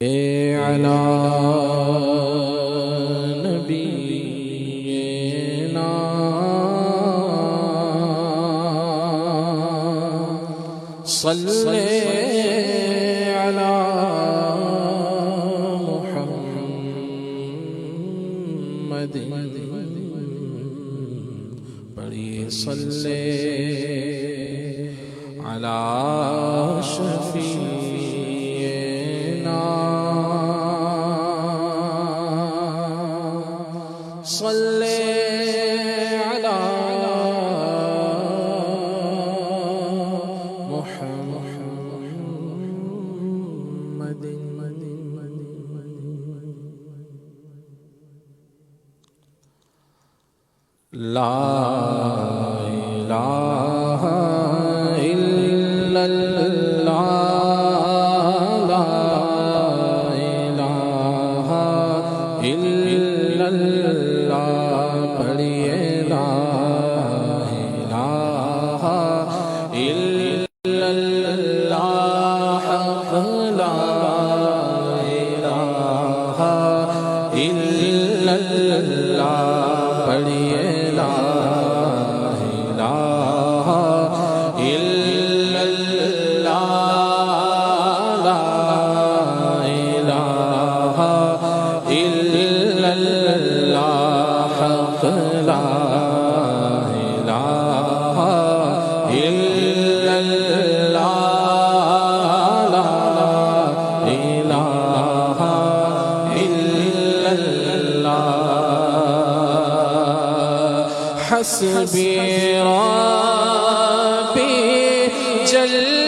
على نبينا صل على محمد بڑی صل على شفيعنا صل على محمد لا إله إلا الله لا إله إلا الله پڑھیے لا إله إلا الله حق لا إله إلا الله پڑھیے لا إله إلا الله لا إله إلا الله حق لا إله إلا الله لا إله إلا الله حسبي ربي جل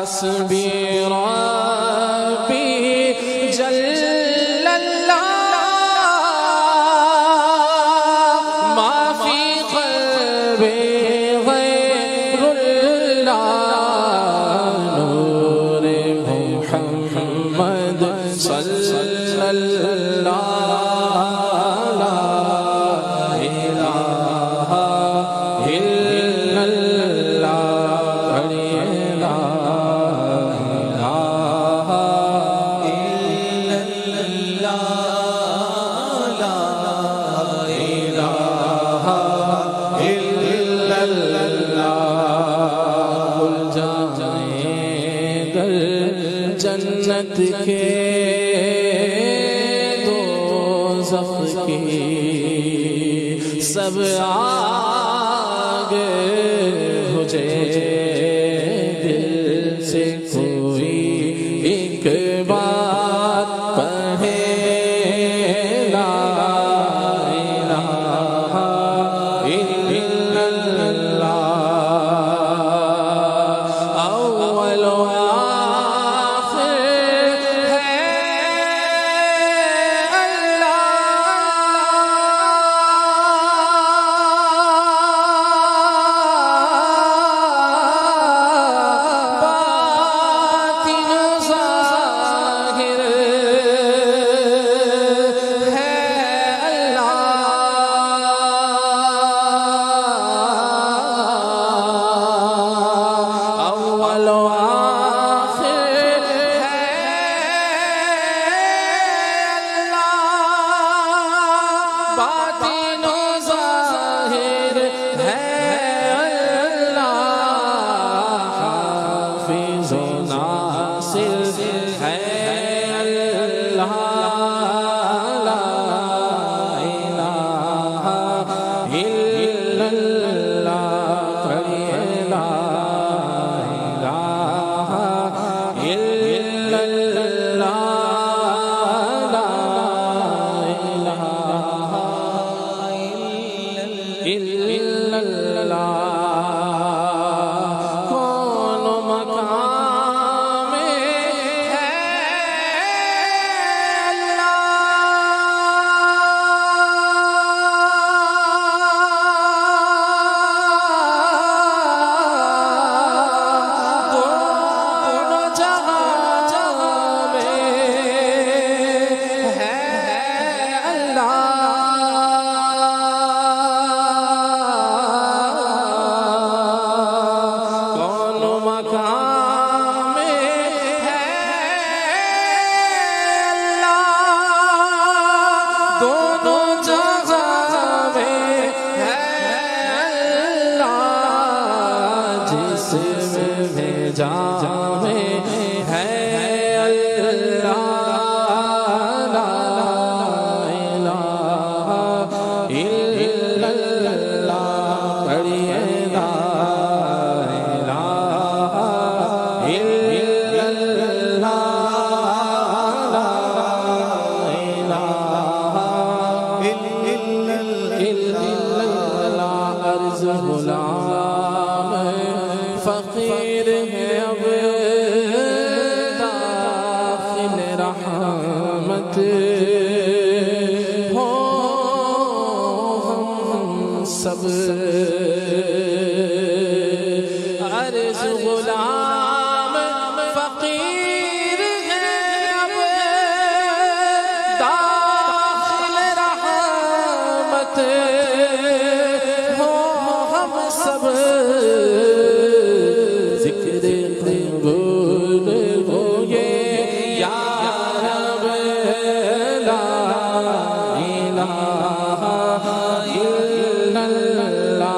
حسبي ربي جل الله ما في قلبي غير الله نور محمد صلى الله لا إله إلا الله لا جنت کے دوزخ کی سب آگے مجھے دل سے کوئی ایک بات پڑھے لا الہ الا اللہ اول اللہ رحمت ہو ہم سب عرض غلام فقیر ہے اب داخل رحمت ہو ہم سب ذکر قبول ہو یہ یا رب لا الہ الا اللہ لا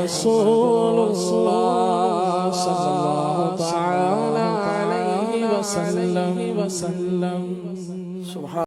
رسول اللہ صلی اللہ تعالی علیہ وسلم